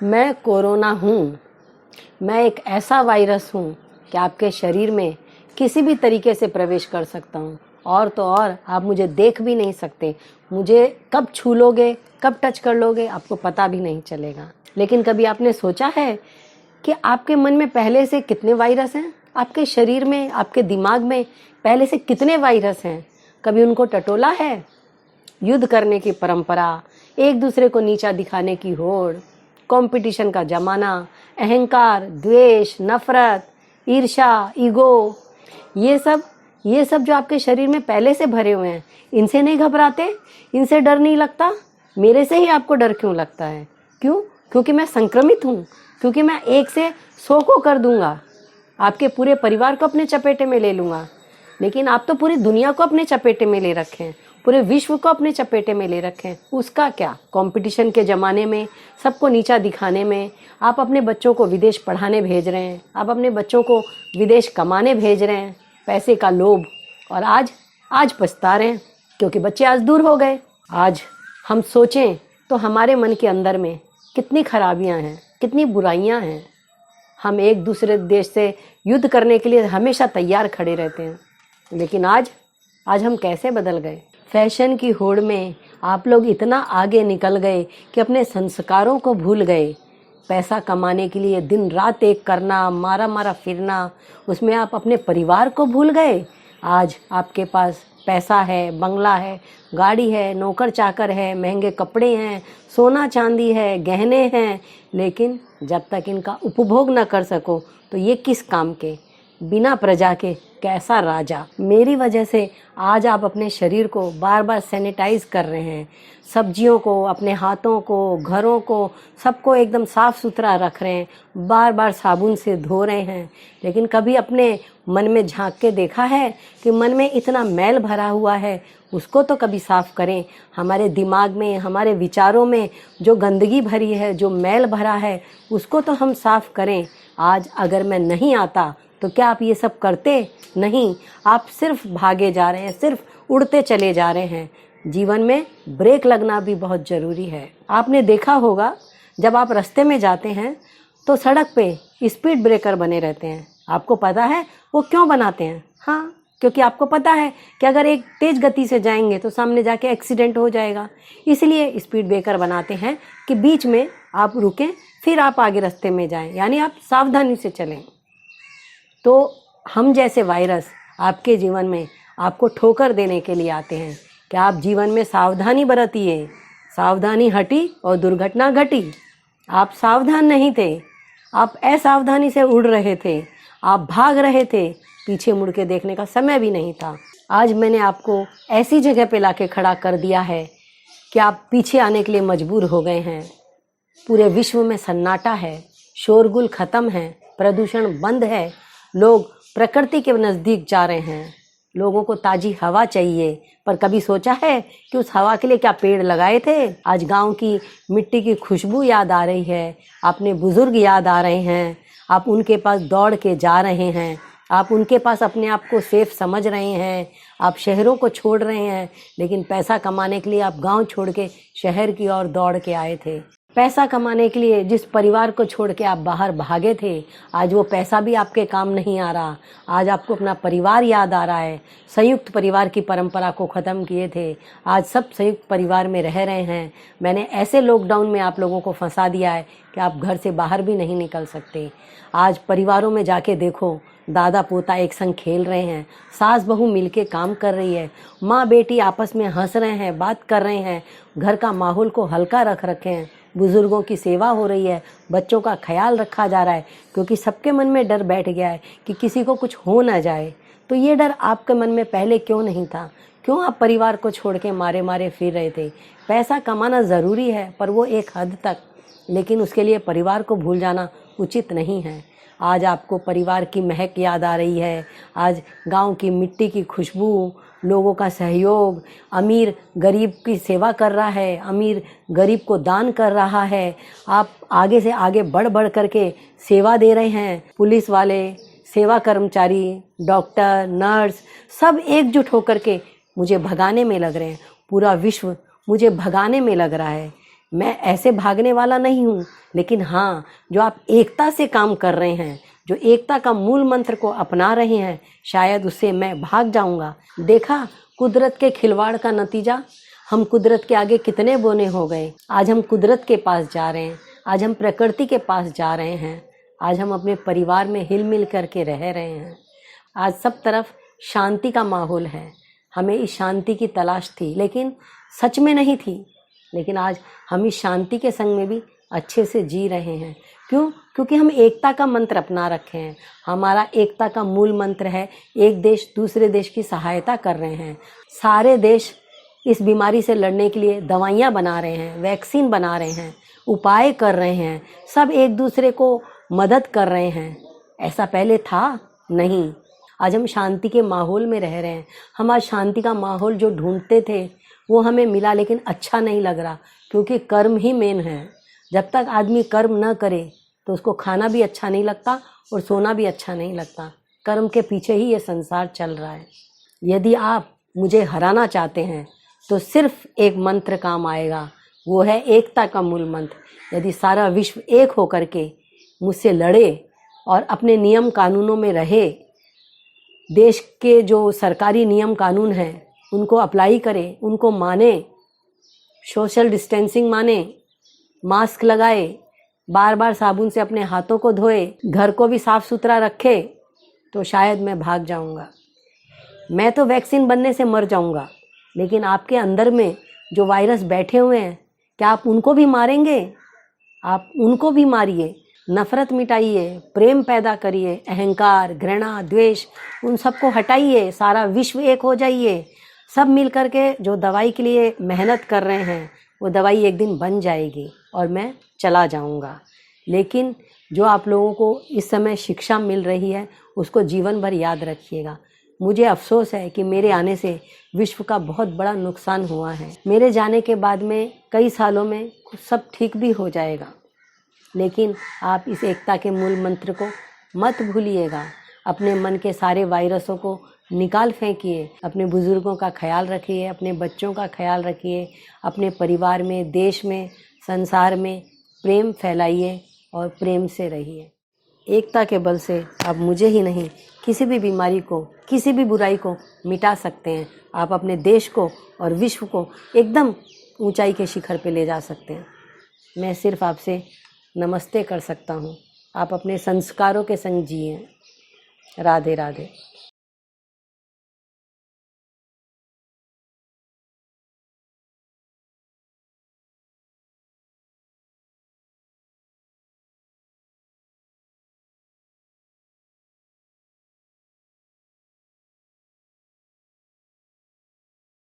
मैं कोरोना हूँ। मैं एक ऐसा वायरस हूँ कि आपके शरीर में किसी भी तरीके से प्रवेश कर सकता हूँ। और तो और आप मुझे देख भी नहीं सकते। मुझे कब छू लोगे, कब टच कर लोगे, आपको पता भी नहीं चलेगा। लेकिन कभी आपने सोचा है कि आपके मन में पहले से कितने वायरस हैं? आपके शरीर में, आपके दिमाग में पहले से कितने वायरस हैं? कभी उनको टटोला है? युद्ध करने की परंपरा, एक दूसरे को नीचा दिखाने की होड़, कंपटीशन का जमाना, अहंकार, द्वेष, नफरत, ईर्ष्या, ईगो, ये सब जो आपके शरीर में पहले से भरे हुए हैं, इनसे नहीं घबराते? इनसे डर नहीं लगता? मेरे से ही आपको डर क्यों लगता है? क्यों? क्योंकि मैं संक्रमित हूँ, क्योंकि मैं 1 से 100 को कर दूंगा, आपके पूरे परिवार को अपने चपेटे में ले लूंगा। लेकिन आप तो पूरी दुनिया को अपने चपेटे में ले रखे हैं, पूरे विश्व को अपने चपेटे में ले रखे हैं। उसका क्या? कंपटीशन के ज़माने में, सबको नीचा दिखाने में, आप अपने बच्चों को विदेश पढ़ाने भेज रहे हैं, आप अपने बच्चों को विदेश कमाने भेज रहे हैं, पैसे का लोभ। और आज पछता रहे हैं क्योंकि बच्चे आज दूर हो गए। आज हम सोचें तो हमारे मन के अंदर में कितनी खराबियाँ हैं, कितनी बुराइयाँ हैं। हम एक दूसरे देश से युद्ध करने के लिए हमेशा तैयार खड़े रहते हैं। लेकिन आज हम कैसे बदल गए? फैशन की होड़ में आप लोग इतना आगे निकल गए कि अपने संस्कारों को भूल गए। पैसा कमाने के लिए दिन रात एक करना, मारा मारा फिरना, उसमें आप अपने परिवार को भूल गए। आज आपके पास पैसा है, बंगला है, गाड़ी है, नौकर चाकर है, महंगे कपड़े हैं, सोना चांदी है, गहने हैं, लेकिन जब तक इनका उपभोग न कर सको तो ये किस काम के? बिना प्रजा के कैसा राजा? मेरी वजह से आज आप अपने शरीर को बार बार सैनिटाइज कर रहे हैं, सब्जियों को, अपने हाथों को, घरों को, सबको एकदम साफ सुथरा रख रहे हैं, बार बार साबुन से धो रहे हैं। लेकिन कभी अपने मन में झांक के देखा है कि मन में इतना मैल भरा हुआ है, उसको तो कभी साफ करें। हमारे दिमाग में, हमारे विचारों में जो गंदगी भरी है, जो मैल भरा है, उसको तो हम साफ करें। आज अगर मैं नहीं आता तो क्या आप ये सब करते? नहीं, आप सिर्फ भागे जा रहे हैं, सिर्फ उड़ते चले जा रहे हैं। जीवन में ब्रेक लगना भी बहुत ज़रूरी है। आपने देखा होगा जब आप रास्ते में जाते हैं तो सड़क पे स्पीड ब्रेकर बने रहते हैं। आपको पता है वो क्यों बनाते हैं? हाँ, क्योंकि आपको पता है कि अगर एक तेज़ गति से जाएंगे तो सामने जाके एक्सीडेंट हो जाएगा। इसलिए स्पीड ब्रेकर बनाते हैं कि बीच में आप रुकें, फिर आप आगे रास्ते में जाएं, यानी आप सावधानी से चलें। तो हम जैसे वायरस आपके जीवन में आपको ठोकर देने के लिए आते हैं कि आप जीवन में सावधानी बरतिए। सावधानी हटी और दुर्घटना घटी। आप सावधान नहीं थे, आप असावधानी से उड़ रहे थे, आप भाग रहे थे, पीछे मुड़ के देखने का समय भी नहीं था। आज मैंने आपको ऐसी जगह पे लाके खड़ा कर दिया है कि आप पीछे आने के लिए मजबूर हो गए हैं। पूरे विश्व में सन्नाटा है, शोरगुल खत्म है, प्रदूषण बंद है, लोग प्रकृति के नज़दीक जा रहे हैं। लोगों को ताज़ी हवा चाहिए, पर कभी सोचा है कि उस हवा के लिए क्या पेड़ लगाए थे? आज गांव की मिट्टी की खुशबू याद आ रही है, अपने बुजुर्ग याद आ रहे हैं, आप उनके पास दौड़ के जा रहे हैं, आप उनके पास अपने आप को सेफ समझ रहे हैं, आप शहरों को छोड़ रहे हैं। लेकिन पैसा कमाने के लिए आप गांव छोड़ के शहर की ओर दौड़ के आए थे। पैसा कमाने के लिए जिस परिवार को छोड़ के आप बाहर भागे थे, आज वो पैसा भी आपके काम नहीं आ रहा। आज आपको अपना परिवार याद आ रहा है। संयुक्त परिवार की परंपरा को ख़त्म किए थे, आज सब संयुक्त परिवार में रह रहे हैं। मैंने ऐसे लॉकडाउन में आप लोगों को फंसा दिया है कि आप घर से बाहर भी नहीं निकल सकते। आज परिवारों में जाके देखो, दादा पोता एक संग खेल रहे हैं, सास बहू मिलके काम कर रही है, माँ बेटी आपस में हंस रहे हैं, बात कर रहे हैं, घर का माहौल को हल्का रख रखे हैं, बुजुर्गों की सेवा हो रही है, बच्चों का ख्याल रखा जा रहा है। क्योंकि सबके मन में डर बैठ गया है कि किसी को कुछ हो ना जाए। तो ये डर आपके मन में पहले क्यों नहीं था? क्यों आप परिवार को छोड़ के मारे मारे फिर रहे थे? पैसा कमाना ज़रूरी है, पर वो एक हद तक, लेकिन उसके लिए परिवार को भूल जाना उचित नहीं है। आज आपको परिवार की महक याद आ रही है, आज गांव की मिट्टी की खुशबू, लोगों का सहयोग, अमीर गरीब की सेवा कर रहा है, अमीर गरीब को दान कर रहा है। आप आगे से आगे बढ़ बढ़ करके सेवा दे रहे हैं। पुलिस वाले, सेवा कर्मचारी, डॉक्टर, नर्स, सब एकजुट होकर के मुझे भगाने में लग रहे हैं। पूरा विश्व मुझे भगाने में लग रहा है मैं ऐसे भागने वाला नहीं हूँ, लेकिन हाँ, जो आप एकता से काम कर रहे हैं, जो एकता का मूल मंत्र को अपना रहे हैं, शायद उससे मैं भाग जाऊंगा। देखा कुदरत के खिलवाड़ का नतीजा, हम कुदरत के आगे कितने बोने हो गए। आज हम कुदरत के पास जा रहे हैं, आज हम प्रकृति के पास जा रहे हैं, आज हम अपने परिवार में हिल मिल करके रह रहे हैं। आज सब तरफ शांति का माहौल है। हमें इस शांति की तलाश थी, लेकिन सच में नहीं थी। लेकिन आज हम इस शांति के संग में भी अच्छे से जी रहे हैं। क्यों? क्योंकि हम एकता का मंत्र अपना रखे हैं। हमारा एकता का मूल मंत्र है, एक देश दूसरे देश की सहायता कर रहे हैं। सारे देश इस बीमारी से लड़ने के लिए दवाइयाँ बना रहे हैं, वैक्सीन बना रहे हैं, उपाय कर रहे हैं, सब एक दूसरे को मदद कर रहे हैं। ऐसा पहले था नहीं। आज हम शांति के माहौल में रह रहे हैं। हम आज शांति का माहौल जो ढूंढते थे वो हमें मिला, लेकिन अच्छा नहीं लग रहा, क्योंकि कर्म ही मेन है। जब तक आदमी कर्म न करे तो उसको खाना भी अच्छा नहीं लगता और सोना भी अच्छा नहीं लगता। कर्म के पीछे ही ये संसार चल रहा है। यदि आप मुझे हराना चाहते हैं तो सिर्फ एक मंत्र काम आएगा, वो है एकता का मूल मंत्र। यदि सारा विश्व एक होकर के मुझसे लड़े और अपने नियम कानूनों में रहे, देश के जो सरकारी नियम कानून हैं उनको अप्लाई करे, उनको माने, सोशल डिस्टेंसिंग माने, मास्क लगाए, बार बार साबुन से अपने हाथों को धोए, घर को भी साफ सुथरा रखे, तो शायद मैं भाग जाऊंगा। मैं तो वैक्सीन बनने से मर जाऊंगा, लेकिन आपके अंदर में जो वायरस बैठे हुए हैं, क्या आप उनको भी मारेंगे? आप उनको भी मारिए, नफरत मिटाइए, प्रेम पैदा करिए, अहंकार, घृणा, द्वेष, उन सबको हटाइए, सारा विश्व एक हो जाइए। सब मिल करके जो दवाई के लिए मेहनत कर रहे हैं वो दवाई एक दिन बन जाएगी और मैं चला जाऊंगा। लेकिन जो आप लोगों को इस समय शिक्षा मिल रही है उसको जीवन भर याद रखिएगा। मुझे अफसोस है कि मेरे आने से विश्व का बहुत बड़ा नुकसान हुआ है। मेरे जाने के बाद में कई सालों में सब ठीक भी हो जाएगा, लेकिन आप इस एकता के मूल मंत्र को मत भूलिएगा। अपने मन के सारे वायरसों को निकाल फेंकिए, अपने बुजुर्गों का ख्याल रखिए, अपने बच्चों का ख्याल रखिए, अपने परिवार में, देश में, संसार में प्रेम फैलाइए और प्रेम से रहिए। एकता के बल से आप मुझे ही नहीं, किसी भी बीमारी को, किसी भी बुराई को मिटा सकते हैं। आप अपने देश को और विश्व को एकदम ऊंचाई के शिखर पे ले जा सकते हैं। मैं सिर्फ आपसे नमस्ते कर सकता हूँ। आप अपने संस्कारों के संग जिए। राधे राधे।